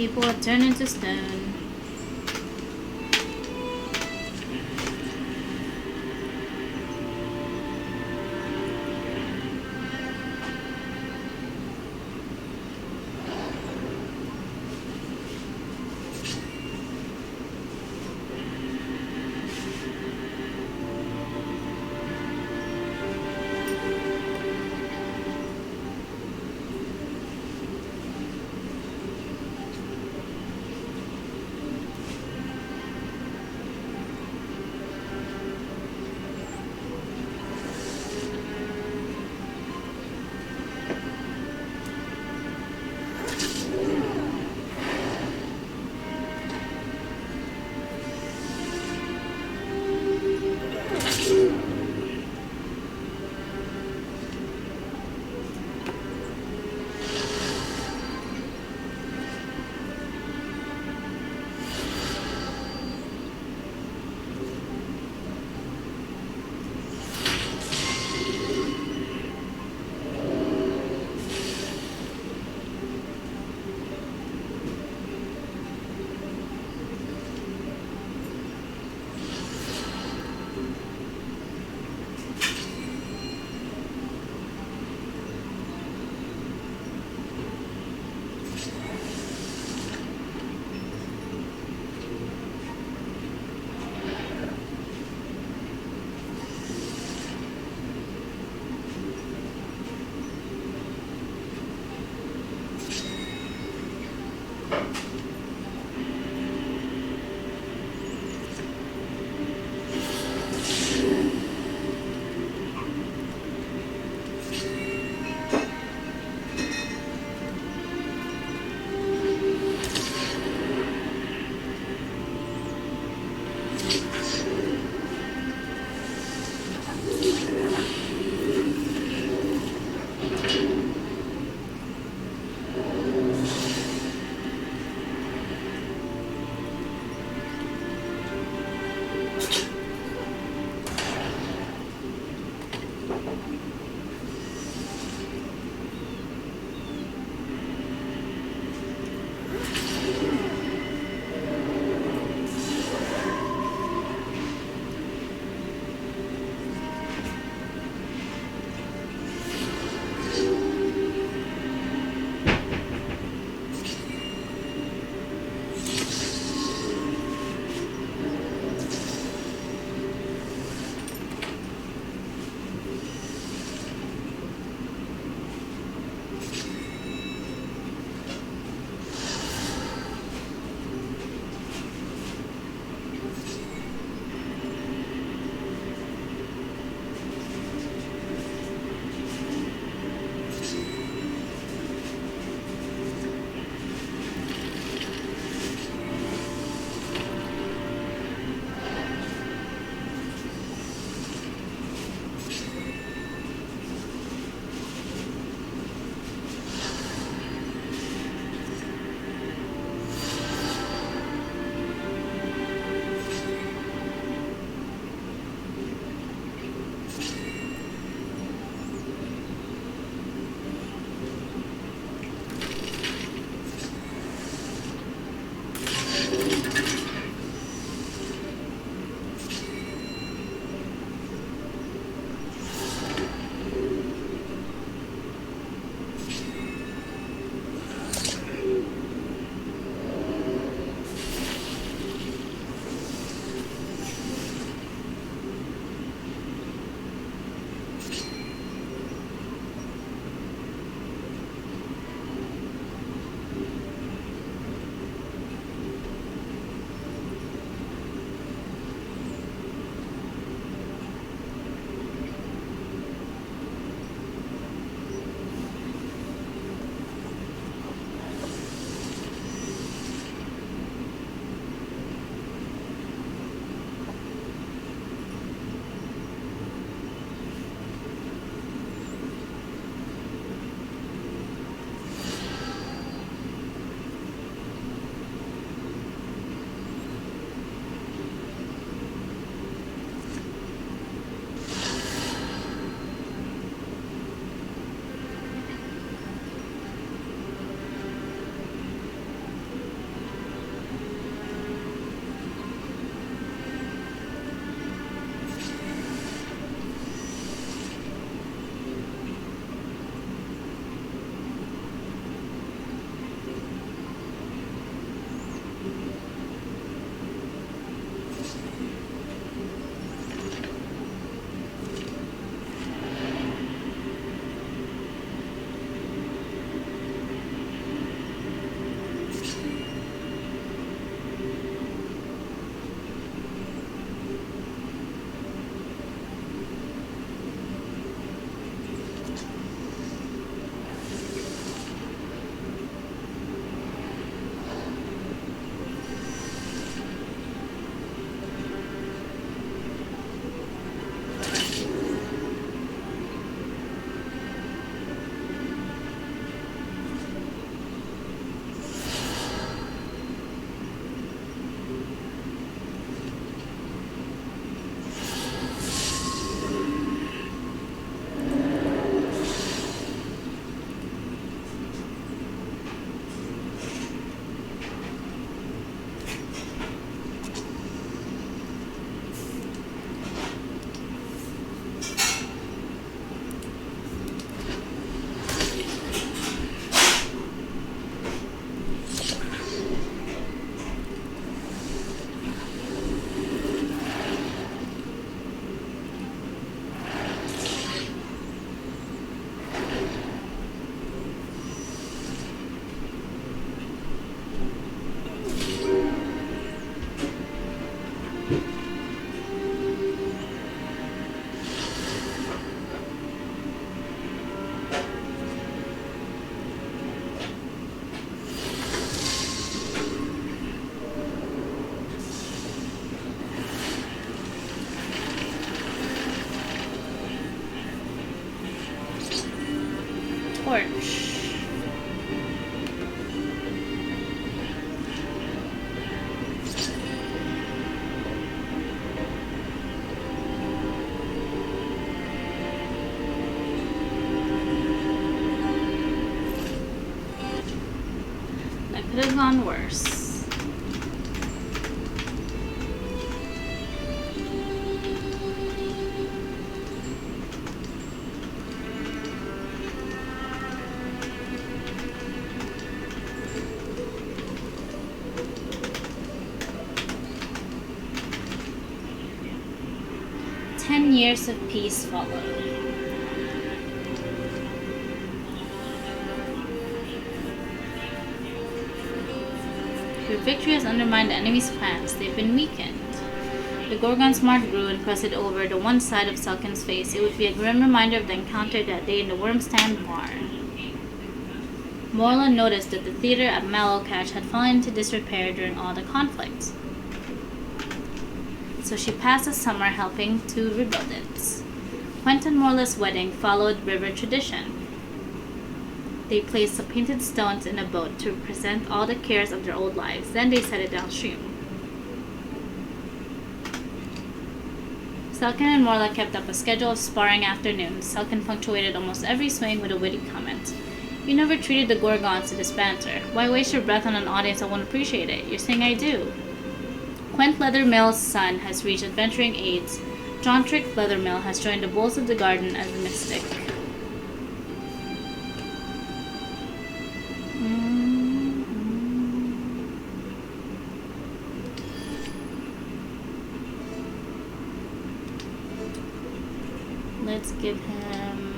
people have turned into stone. Could have gone worse. Years of peace followed. Your victory has undermined the enemy's plans. They've been weakened. The Gorgon's mark grew and crested over the one side of Selkin's face. It would be a grim reminder of the encounter that day in the Wormstand barn. Morla noticed that the theater at Mallowcatch had fallen into disrepair during all the conflicts. So she passed the summer helping to rebuild it. Quentin Morla's wedding followed river tradition. They placed the painted stones in a boat to represent all the cares of their old lives. Then they set it downstream. Selkin and Morla kept up a schedule of sparring afternoons. Selkin punctuated almost every swing with a witty comment. You never treated the Gorgons to this banter. Why waste your breath on an audience that won't appreciate it? You're saying I do. Quent Leathermill's son has reached adventuring age. John Trick Leathermill has joined the Bulls of the Garden as a mystic. Let's give him...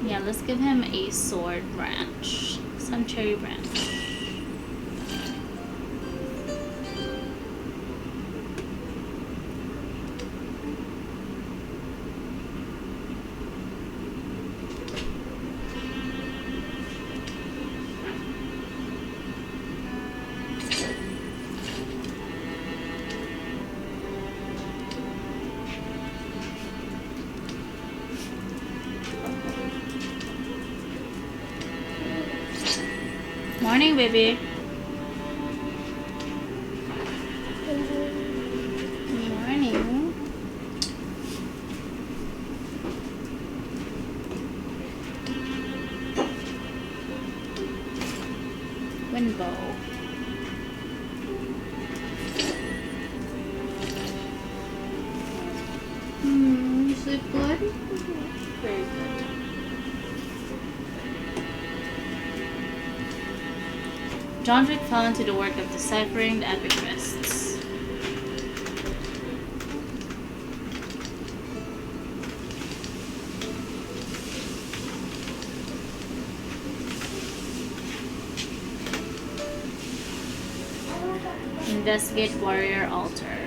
yeah, let's give him a sword branch. Sun cherry branch. Morning, baby. Morning. Windbow. You sleep good? Very good. John Drake fell into the work of deciphering the epic rests. Investigate warrior altar.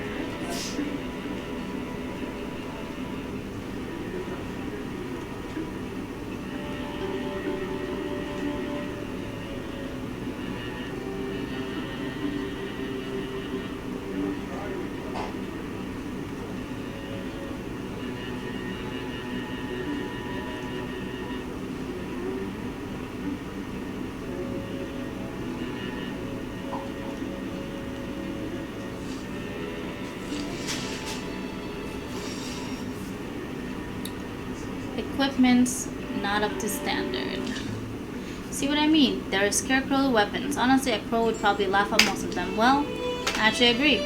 Equipment's not up to standard. See what I mean? There are scarecrow weapons. Honestly, a crow would probably laugh at most of them. Well, I actually agree.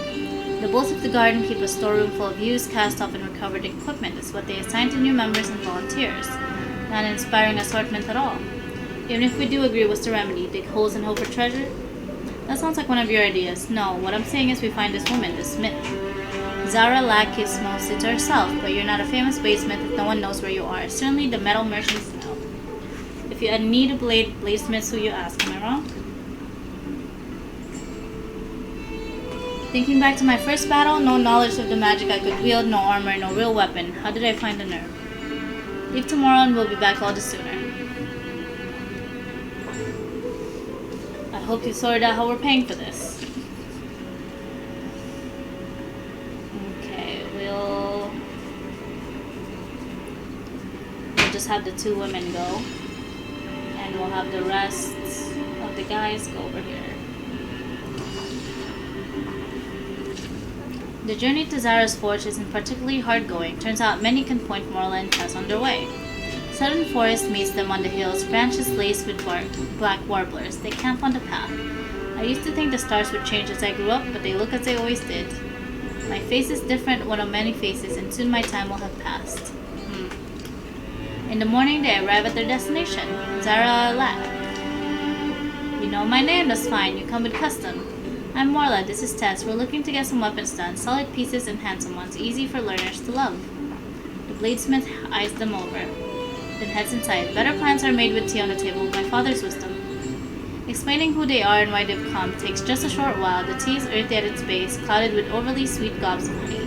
The Bulls of the Garden keep a storeroom full of used, cast-off, and recovered equipment. It's what they assign to new members and volunteers. Not an inspiring assortment at all. Even if we do agree what's the remedy, dig holes and hope for treasure? That sounds like one of your ideas. No, what I'm saying is we find this woman, this smith. Zara Lack keeps mostly to herself, but you're not a famous bladesmith if no one knows where you are. Certainly the metal merchants know. If you need a bladesmiths who you ask, am I wrong? Thinking back to my first battle, no knowledge of the magic I could wield, no armor, no real weapon. How did I find the nerve? Leave tomorrow and we'll be back all the sooner. I hope you sorted out how we're paying for this. Just have the two women go, and we'll have the rest of the guys go over here. The journey to Zara's forge isn't particularly hard-going. Turns out many can point moorland paths on their way. Southern forest meets them on the hills, branches laced with black warblers. They camp on the path. I used to think the stars would change as I grew up, but they look as they always did. My face is different, one of many faces, and soon my time will have passed. In the morning, they arrive at their destination. Zara laughed. You know my name, that's fine. You come with custom. I'm Morla, this is Tess. We're looking to get some weapons done. Solid pieces and handsome ones, easy for learners to love. The bladesmith eyes them over, then heads inside. Better plans are made with tea on the table, with my father's wisdom. Explaining who they are and why they've come takes just a short while. The tea is earthy at its base, clouded with overly sweet gobs of honey.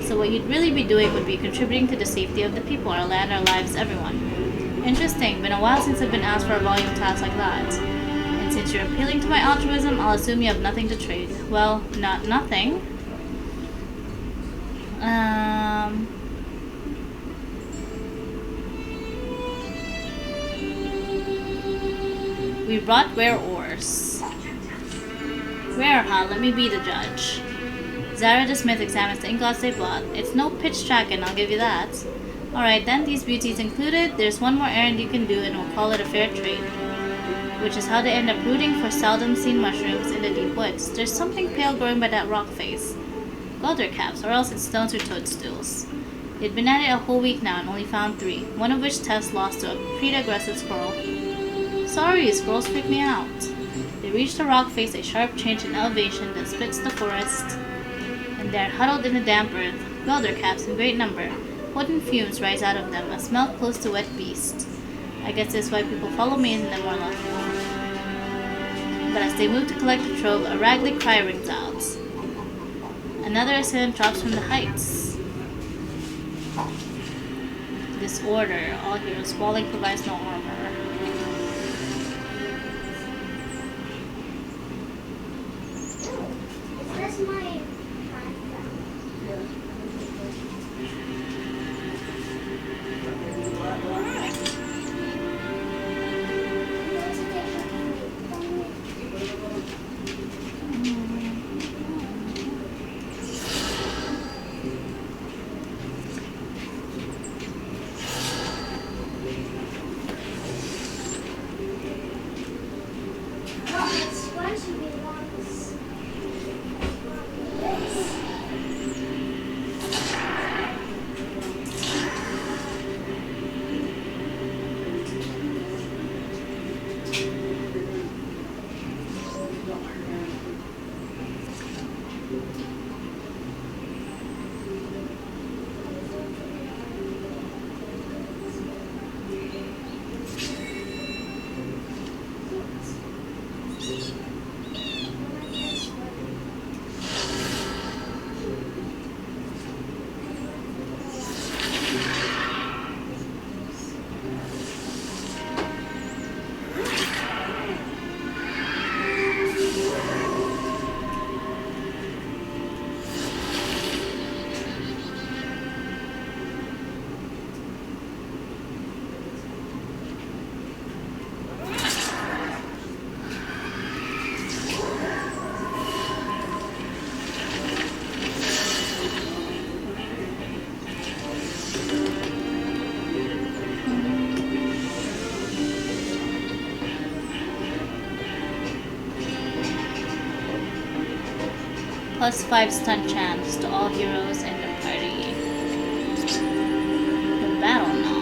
So what you'd really be doing would be contributing to the safety of the people, our land, our lives, everyone. Interesting. Been a while since I've been asked for a volume task like that. And since you're appealing to my altruism, I'll assume you have nothing to trade. Well, not nothing. We brought rare ores. Rare, huh? Let me be the judge. Zara the smith examines the ingots they bought. It's no pitch tracking, I'll give you that. Alright then, these beauties included, there's one more errand you can do and we'll call it a fair trade. Which is how they end up rooting for seldom seen mushrooms in the deep woods. There's something pale growing by that rock face. Golder caps, or else it's stones or toadstools. They'd been at it a whole week now and only found 3, one of which Tess lost to a pretty aggressive squirrel. Sorry, squirrels freak me out. They reach the rock face, a sharp change in elevation that splits the forest, and there, huddled in the damp earth, welder caps in great number. Potent fumes rise out of them, a smell close to wet beast. I guess that's why people follow me in the Morla. But as they move to collect the trove, a raggedy cry rings out. Another assailant drops from the heights. Disorder. All heroes. Falling provides no armor. +5 stun chance to all heroes in the party. The battle knob.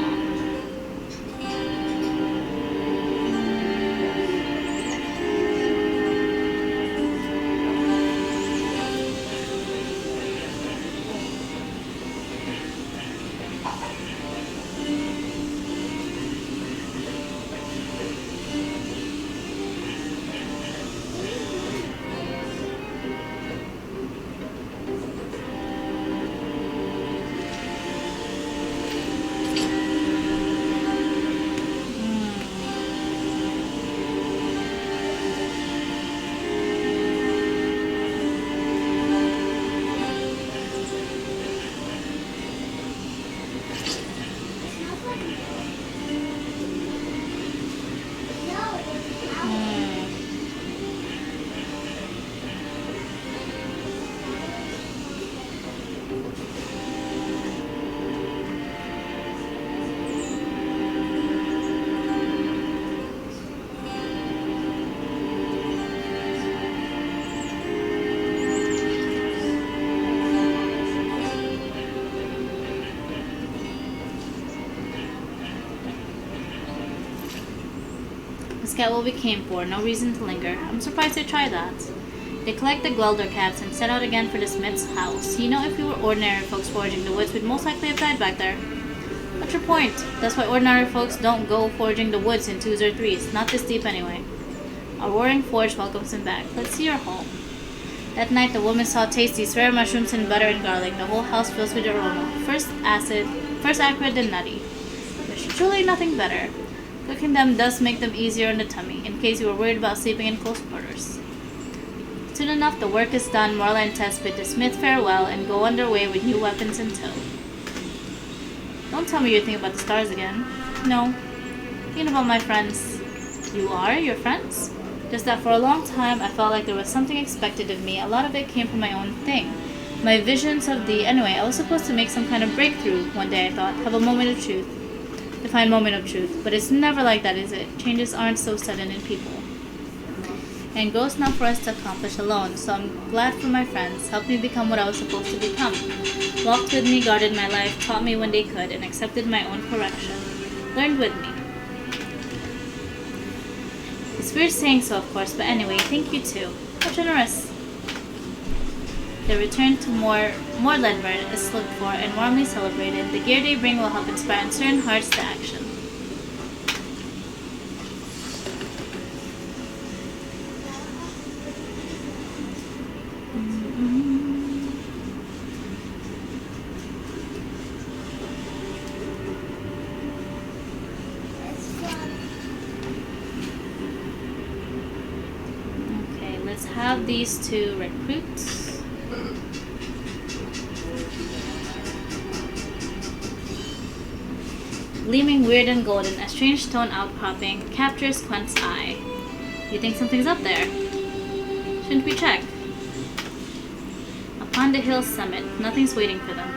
get what we came for, no reason to linger. I'm surprised they tried that. They collect the Gwelder caps and set out again for the smith's house. You know, if we were ordinary folks foraging the woods, we'd most likely have died back there. What's your point? That's why ordinary folks don't go foraging the woods in 2s or 3s. Not this deep anyway. Our roaring forge welcomes him back. Let's see your home. That night, the woman saw tasty, rare mushrooms and butter and garlic. The whole house fills with aroma. First acrid, then nutty. There's truly nothing better. Cooking them does make them easier on the tummy, in case you were worried about sleeping in close quarters. Soon enough, the work is done. Marla and Tess bid the smith farewell and go underway with new weapons in tow. Don't tell me you're thinking about the stars again. No. Thinking about my friends. You are? Your friends? Just that for a long time, I felt like there was something expected of me. A lot of it came from my own thing. My visions of Anyway, I was supposed to make some kind of breakthrough one day, I thought. Have a moment of truth. Define moment of truth. But it's never like that, is it? Changes aren't so sudden in people. And growth's not for us to accomplish alone, so I'm glad for my friends. Helped me become what I was supposed to become. Walked with me, guarded my life, taught me when they could, and accepted my own correction. Learned with me. It's weird saying so, of course, but anyway, thank you too. How generous. The return to more Leadbird is looked for and warmly celebrated. The gear they bring will help inspire uncertain hearts to action. Okay, let's have these two recruits. Gleaming weird and golden, a strange stone outcropping captures Quent's eye. You think something's up there? Shouldn't we check? Upon the hill's summit, nothing's waiting for them.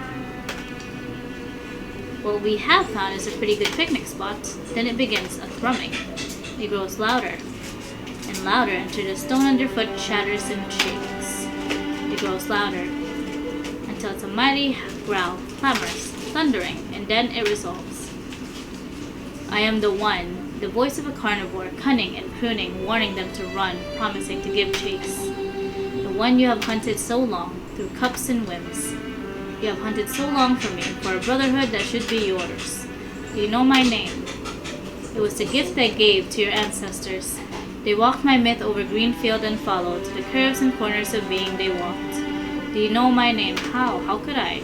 What we have found is a pretty good picnic spot. Then it begins, a thrumming. It grows louder and louder until the stone underfoot shatters and shakes. It grows louder until it's a mighty growl, clamorous, thundering, and then it resolves. I am the one, the voice of a carnivore, cunning and pruning, warning them to run, promising to give chase. The one you have hunted so long, through cups and whims. You have hunted so long for me, for a brotherhood that should be yours. Do you know my name? It was the gift I gave to your ancestors. They walked my myth over green field and followed, to the curves and corners of being they walked. Do you know my name? How? How could I?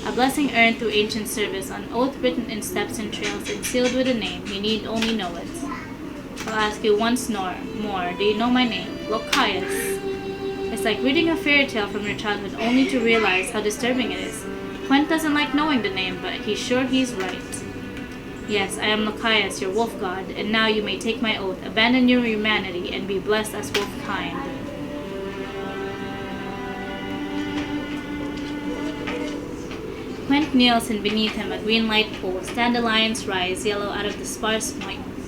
A blessing earned through ancient service, an oath written in steps and trails and sealed with a name. You need only know it. I'll ask you once more. Do you know my name? Lokias. It's like reading a fairy tale from your childhood only to realize how disturbing it is. Quent doesn't like knowing the name, but he's sure he's right. Yes, I am Lokias, your wolf god, and now you may take my oath, abandon your humanity, and be blessed as wolf kind. Quent kneels, and beneath him a green light pools. Dandelions rise, yellow out of the sparse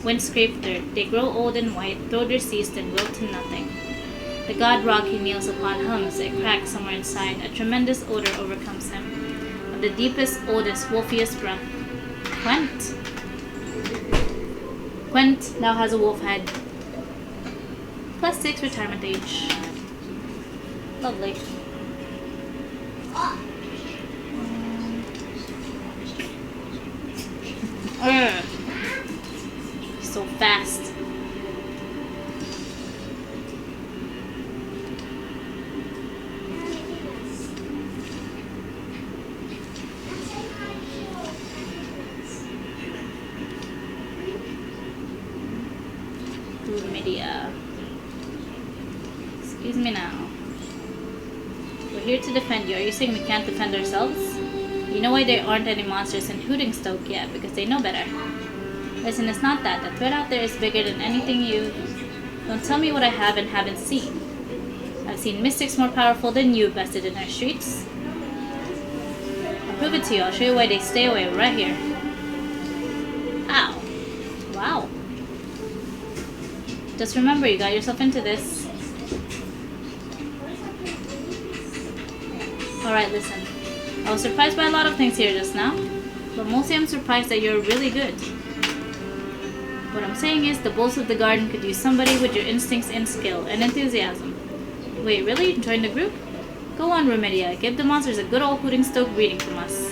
wind-scraped dirt. They grow old and white, throw their seeds and wilt to nothing. The god rock he kneels upon hums, a crack somewhere inside. A tremendous odor overcomes him, of the deepest, oldest, wolfiest breath. Quent. Quent now has a wolf head. +6 retirement age. Lovely. So fast. Media. Excuse me now. We're here to defend you. Are you saying we can't defend ourselves? You know why there aren't any monsters in Hoodingstoke yet? Because they know better. Listen, it's not that. The threat out there is bigger than anything you... Don't tell me what I have and haven't seen. I've seen mystics more powerful than you vested in our streets. I'll prove it to you. I'll show you why they stay away right here. Ow. Wow. Just remember, you got yourself into this. Alright, listen. I was surprised by a lot of things here just now, but mostly I'm surprised that you're really good. What I'm saying is, the Bulls of the Garden could use somebody with your instincts and skill and enthusiasm. Wait, really? Join the group? Go on, Remedia. Give the monsters a good old hooting stoked greeting from us.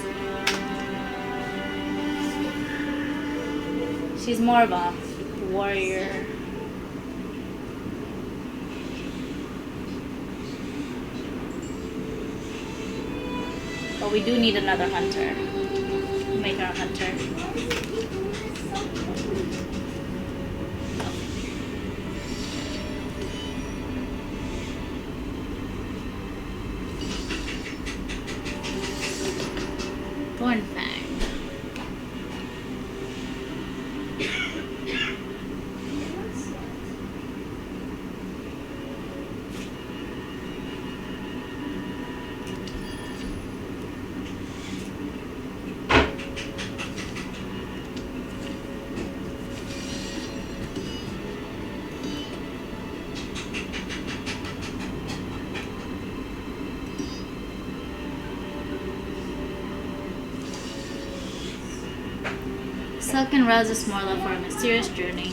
She's more of a warrior. But we do need another hunter. Make her a hunter. Thornfang. Silk and rouses Morla for a mysterious journey.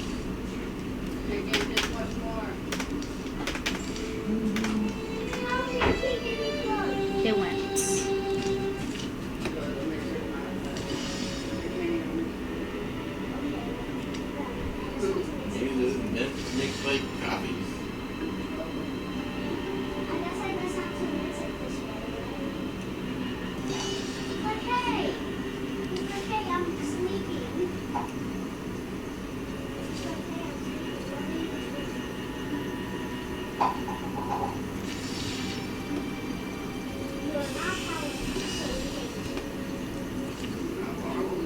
It went. Next like copies.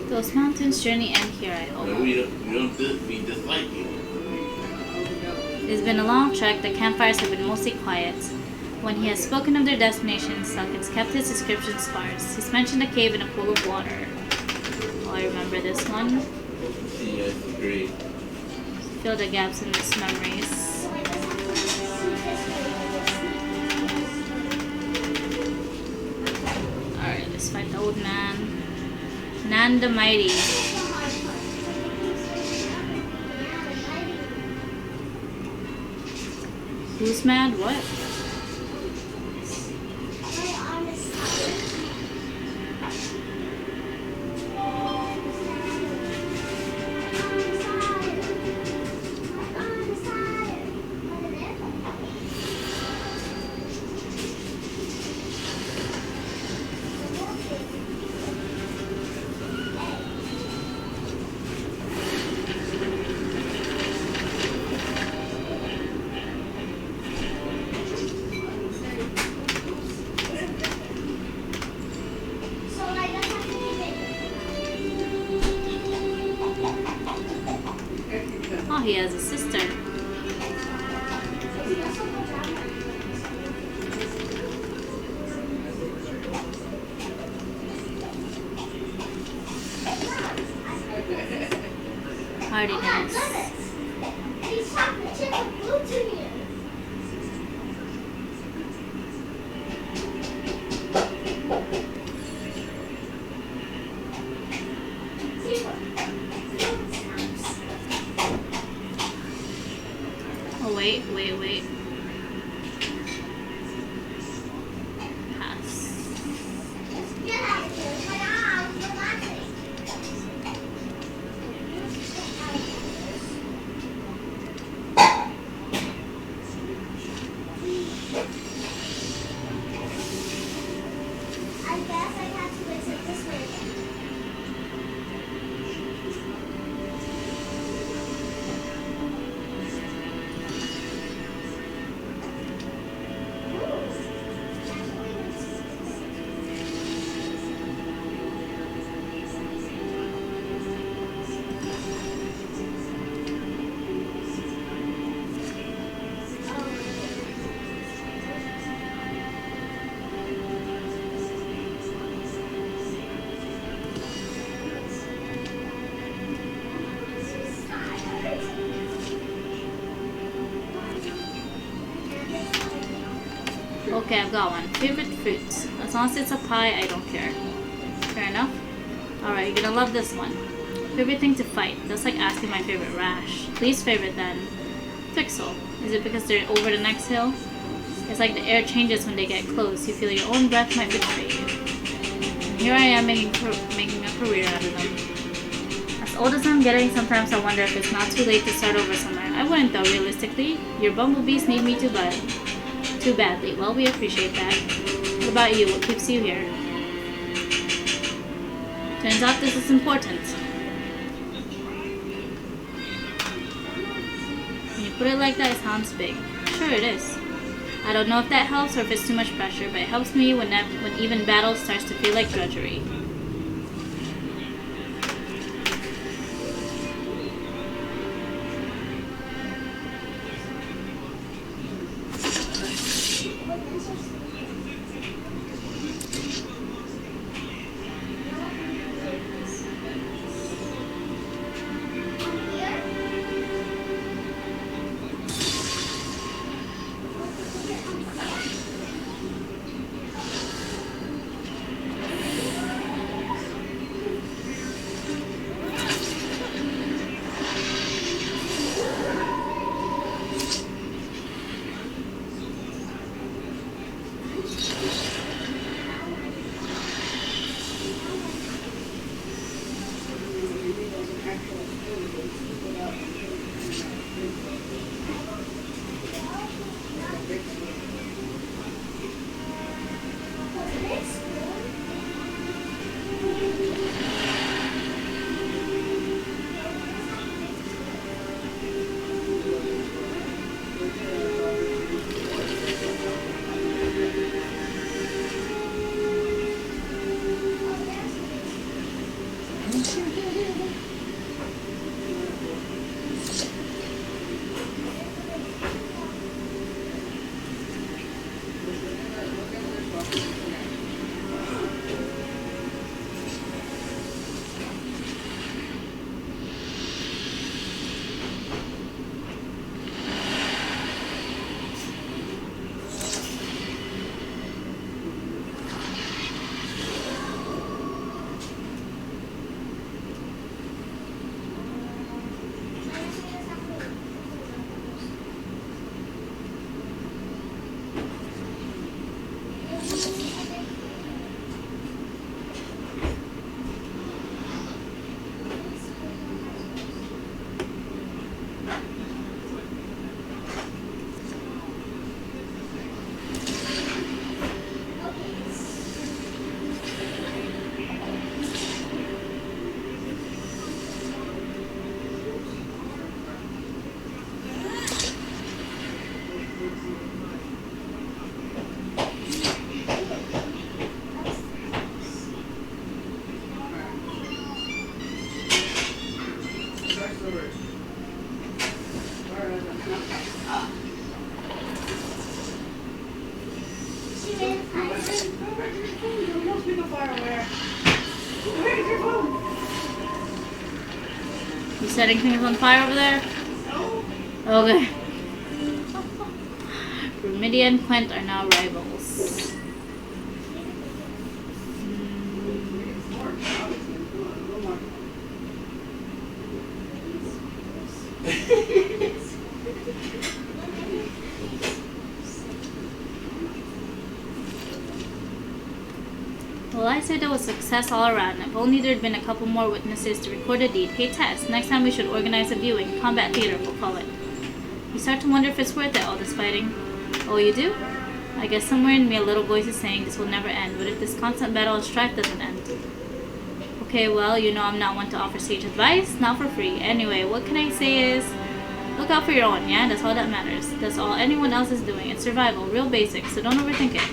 Those mountains journey end here, I hope. No, we dislike it. It's been a long trek. The campfires have been mostly quiet. When he has spoken of their destination, Silk has kept his description sparse. He's mentioned a cave and a pool of water. Oh, I remember this one. Yes, great. Fill the gaps in his memories. Alright, let's fight the old man. Nan the Mighty. Who's mad? What? Oh, he has a sister. Hardiness. Oh, wait. Pass. I guess I have to visit this way again. Okay, I've got one. Favorite fruit. As long as it's a pie, I don't care. Fair enough. Alright, you're gonna love this one. Favorite thing to fight? That's like asking my favorite rash. Least favorite then? Pixel. Is it because they're over the next hill? It's like the air changes when they get close. You feel your own breath might betray you. And here I am making a career out of them. As old as I'm getting, sometimes I wonder if it's not too late to start over somewhere. I wouldn't though, realistically. Your bumblebees need me too badly. Well, we appreciate that. What about you? What keeps you here? Turns out this is important. When you put it like that, it sounds big. Sure it is. I don't know if that helps or if it's too much pressure, but it helps me when even battle starts to feel like drudgery. You setting things on fire over there? Okay. Rumidia and Quent are now rivals. Well, I said it was success all around. If only there'd been a couple more witnesses to record a deed. Hey Tess, next time we should organize a viewing. Combat theater, we'll call it. You start to wonder if it's worth it, all this fighting. Oh, you do? I guess somewhere in me a little voice is saying this will never end. What if this constant battle and strife doesn't end? Okay, well, you know I'm not one to offer sage advice. Not for free. Anyway, what can I say is... look out for your own, yeah? That's all that matters. That's all anyone else is doing. It's survival. Real basic, so don't overthink it.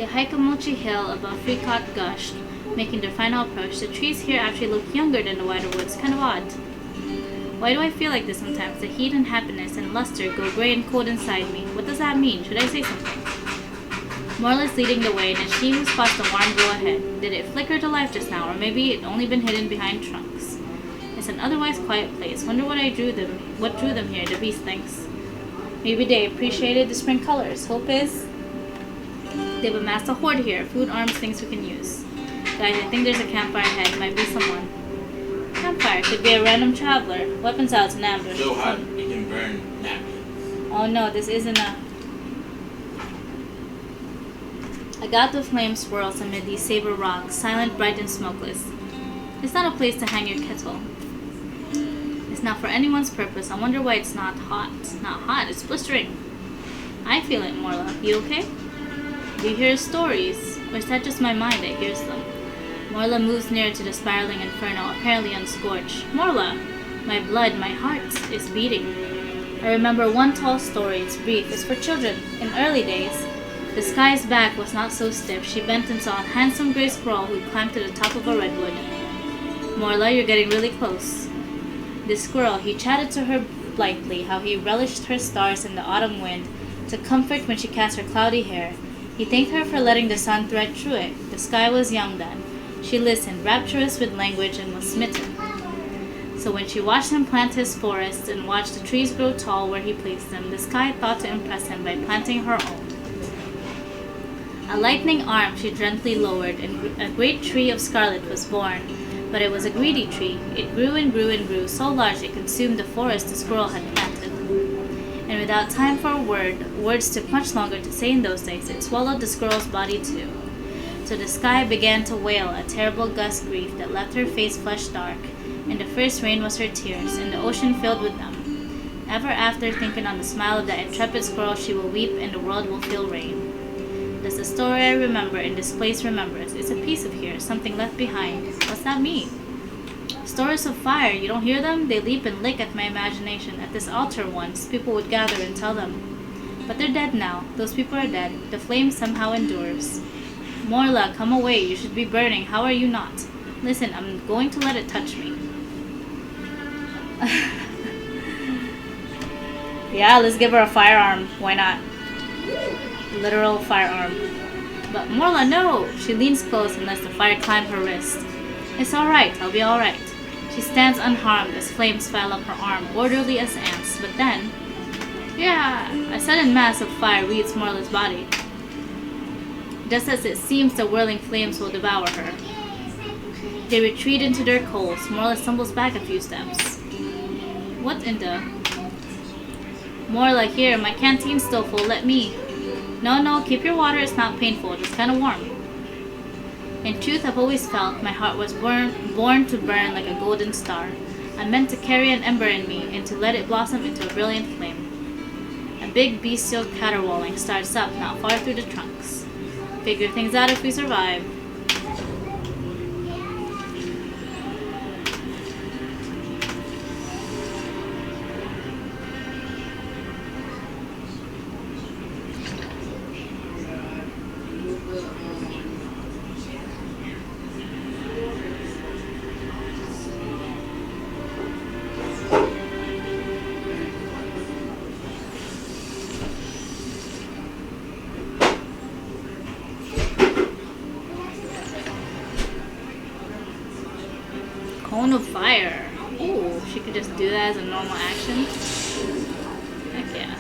The Hikamochi Hill above Freecott gushed, making their final approach. The trees here actually look younger than the wider woods. Kind of odd. Why do I feel like this sometimes? The heat and happiness and luster go gray and cold inside me. What does that mean? Should I say something? Morla's leading the way, and it's she who spots the warm glow ahead. Did it flicker to life just now, or maybe it only been hidden behind trunks? It's an otherwise quiet place. Wonder what drew them here, the beast thinks. Maybe they appreciated the spring colors. Hope is they've amassed a hoard here. Food, arms, things we can use. Guys, I think there's a campfire ahead. Might be someone. Campfire. Could be a random traveler. Weapons out to an ambush. So hot, it can burn napkins. Oh no, this isn't a... A gap of flame swirls amid these saber rocks, silent, bright, and smokeless. It's not a place to hang your kettle. It's not for anyone's purpose. I wonder why it's not hot. Not hot, it's blistering. I feel it, Morla. You okay? Do you hear stories? Or is that just my mind that hears them? Morla moves nearer to the spiraling inferno, apparently unscorched. Morla! My blood, my heart is beating. I remember one tall story. It's brief. It's for children. In early days, the sky's back was not so stiff. She bent and saw a handsome gray squirrel who climbed to the top of a redwood. Morla, you're getting really close. The squirrel, he chatted to her blithely, how he relished her stars in the autumn wind, to comfort when she cast her cloudy hair. He thanked her for letting the sun thread through it. The sky was young then. She listened, rapturous with language, and was smitten. So when she watched him plant his forests and watched the trees grow tall where he placed them, the sky thought to impress him by planting her own. A lightning arm she gently lowered, and a great tree of scarlet was born. But it was a greedy tree. It grew and grew and grew, so large it consumed the forest the squirrel had planted. And without time for a word, words took much longer to say in those days, it swallowed the squirrel's body too. So the sky began to wail a terrible gust grief that left her face flushed dark, and the first rain was her tears, and the ocean filled with them. Ever after, thinking on the smile of that intrepid squirrel, she will weep, and the world will feel rain. That's the story I remember, and this place remembers. It's a piece of here, something left behind. What's that mean? Stories of fire, you don't hear them? They leap and lick at my imagination. At this altar once, people would gather and tell them. But they're dead now. Those people are dead. The flame somehow endures. Morla, come away. You should be burning. How are you not? Listen, I'm going to let it touch me. Yeah, let's give her a firearm. Why not? Literal firearm. But Morla, no! She leans close and lets the fire climb her wrist. It's alright, I'll be alright. She stands unharmed as flames file up her arm, orderly as ants, but then... Yeah, a sudden mass of fire wreathes Morla's body. Just as it seems the whirling flames will devour her. They retreat into their coals. Morla stumbles back a few steps. What in the... Morla, here, my canteen's still full, let me... No, keep your water, it's not painful, just kinda warm. In truth, I've always felt my heart was born to burn like a golden star. I meant to carry an ember in me and to let it blossom into a brilliant flame. A big bestial caterwauling starts up not far through the trunks. Figure things out if we survive. Cone of fire. Ooh, she could just do that as a normal action. Heck yeah.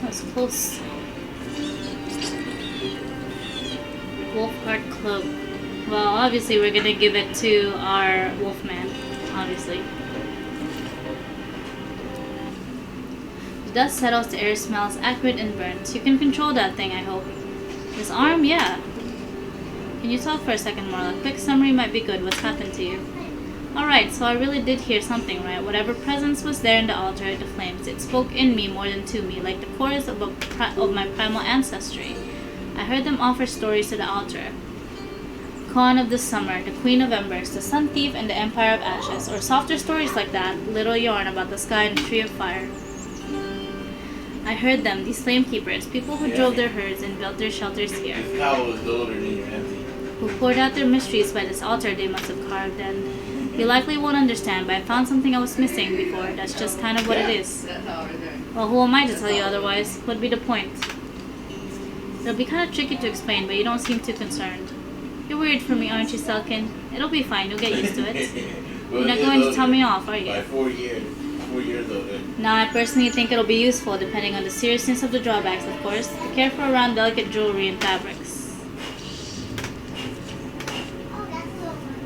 That's close. Wolfheart Cloak. Well, obviously we're gonna give it to our Wolfman. Obviously. The dust settles, the air smells acrid and burnt. You can control that thing, I hope. This arm? Yeah. Can you talk for a second, Marla? Quick summary might be good. What's happened to you? Alright, so I really did hear something, right? Whatever presence was there in the altar, the flames, it spoke in me more than to me, like the chorus of my primal ancestry. I heard them offer stories to the altar. Con of the Summer, the Queen of Embers, the Sun Thief, and the Empire of Ashes, or softer stories like that, little yarn about the sky and the Tree of Fire. I heard them, these flame keepers, people who drove their herds and built their shelters here. This cow was older than you're empty. Who poured out their mysteries by this altar they must have carved, and you likely won't understand, but I found something I was missing before. That's just kind of what it is. Well, who am I to tell you otherwise? What'd be the point? It'll be kind of tricky to explain, but you don't seem too concerned. You're worried for me, aren't you, Selkin? It'll be fine. You'll get used to it. You're not going to tell me off, are you? By 4 years. 4 years older. Now, I personally think it'll be useful, depending on the seriousness of the drawbacks, of course. Be careful around delicate jewelry and fabrics. Oh, that's so fun.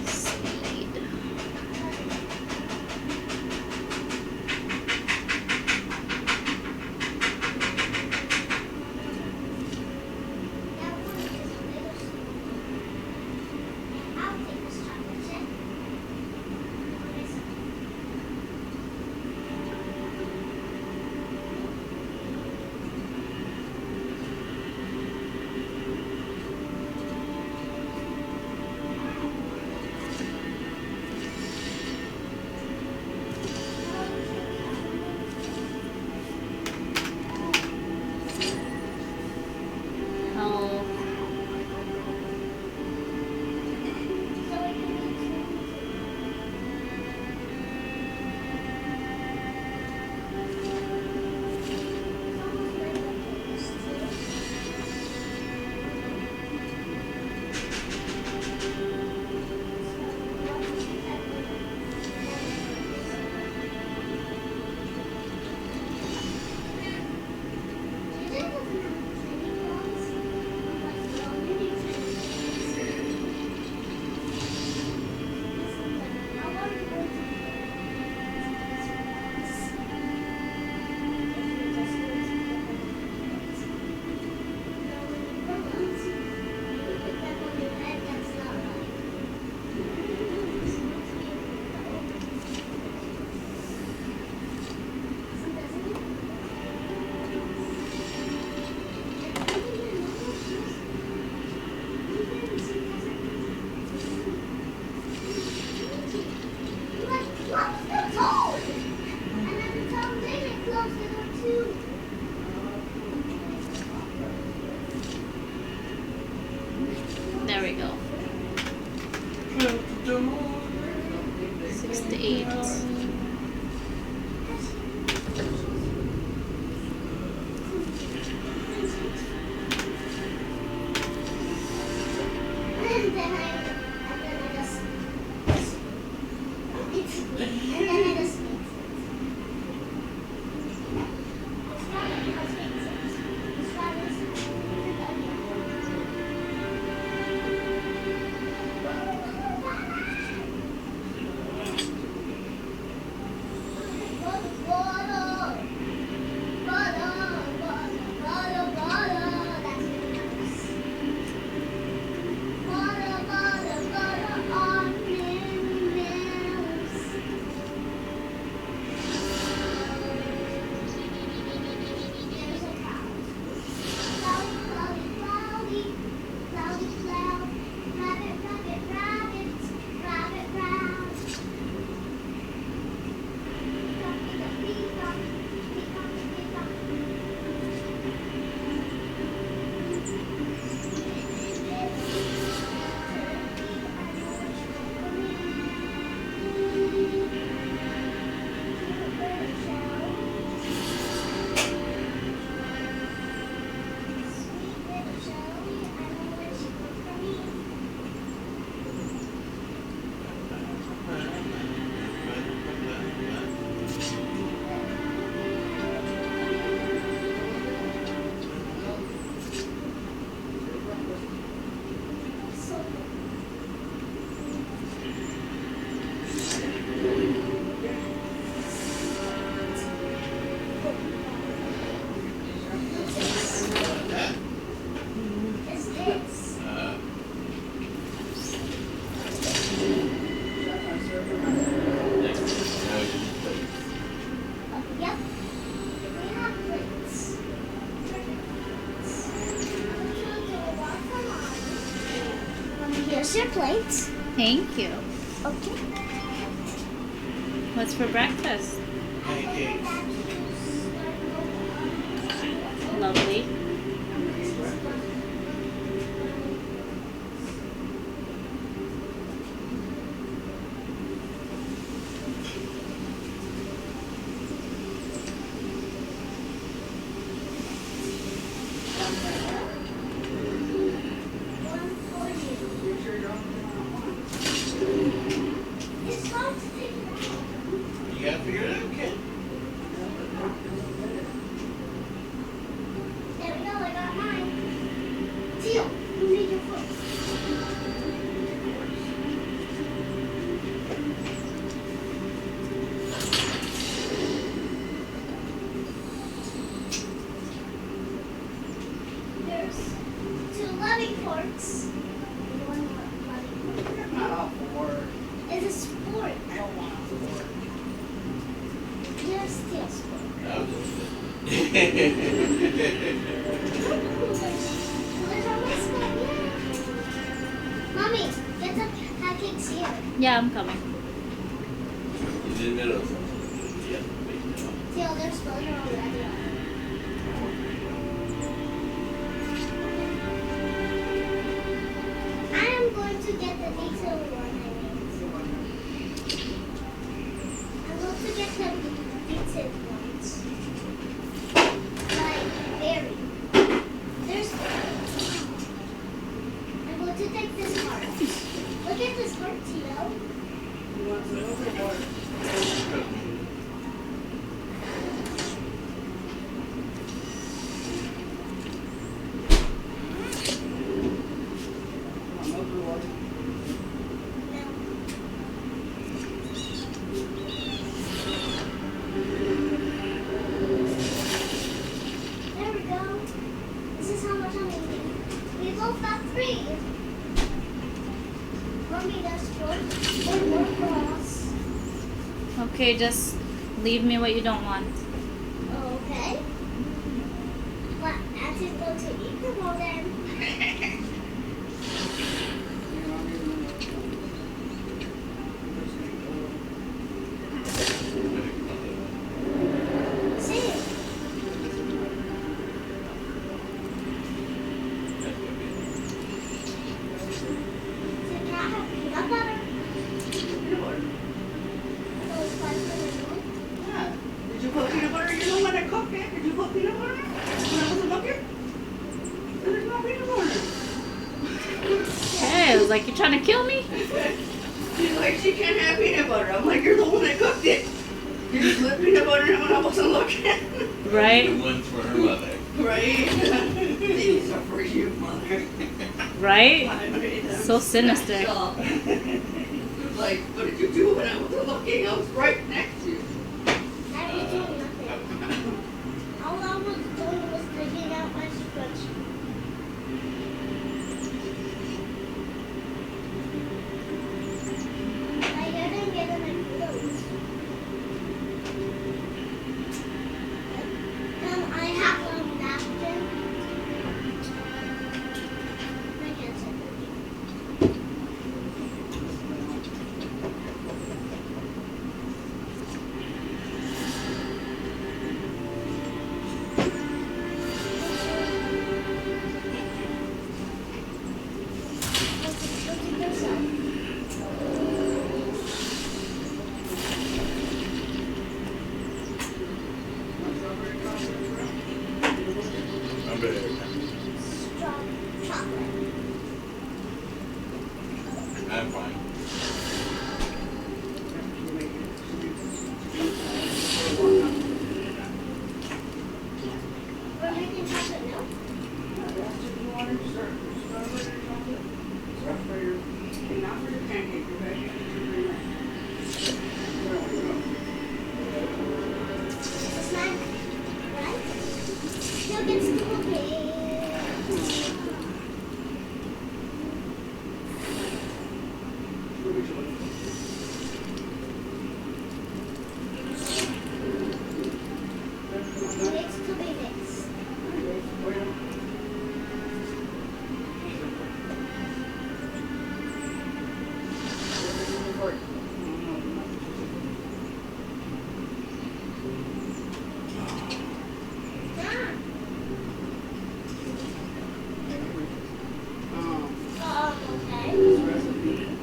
Speed. There we go. 68. And then I just it's and then I just Here's your plate. Thank you. Okay. What's for breakfast? Pancakes. Lovely. One for you. It's hard to take it out. You gotta figure it out, okay? There we go, I got mine. Teal, you need your foot. There's 2 loving forks. And 1 loving fork. Not all four. It's a sport. I don't want all four. Just Teal sport. Where's our mascot? Yeah. Mommy, get the pancakes here. Yeah, I'm coming. He's in the middle of something. Yeah. Teal, there's both already. I am going to get the detailed one. I'm going to get the detailed ones. Like berry. There's. I'm going to take this heart. Look at this heart, Tio. You want silver or? Another one. There we go. This is how much I'm eating. We both got 3. Mommy, that's 4. And 1 for us. Okay, just leave me what you don't want. Okay. Well, I just go to eat them all then. See? is. Like, you're trying to kill me? She's like, she can't have peanut butter. I'm like, you're the one that cooked it. You just put peanut butter in when I wasn't looking. Right? The ones for her mother. Right? These are for you, mother. Right? I made them So sinister. smash up. Like, what did you do when I wasn't looking? I was right next to you. I was doing nothing. All I was doing was taking out my scrunchie. I didn't get in my clothes. I have a napkin. I can't say that. I'm better. Strong chocolate. I'm fine. We're making chocolate milk. Not for your pancake, okay? It's not right. Look, it's cooking. It needs to be mixed. Ah. Okay.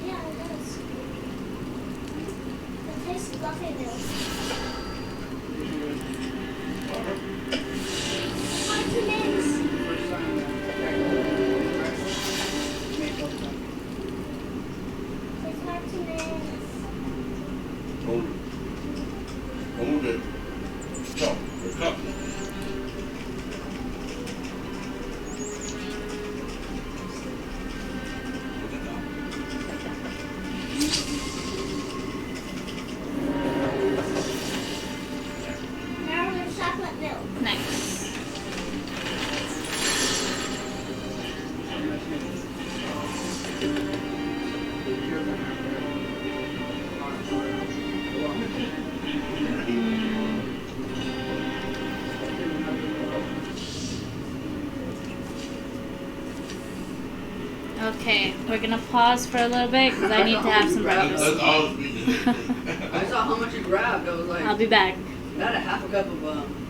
Yeah, it does. It tastes fluffy milk. Hard to mix. It's hard to mix. Hold it. Hold it. Stop. The cup. Hold it down. Now there's chocolate milk. Nice. Okay, we're gonna pause for a little bit because I need to have some That's breakfast. all we did. I saw how much you grabbed. I was like, I'll be back. not a half a cup of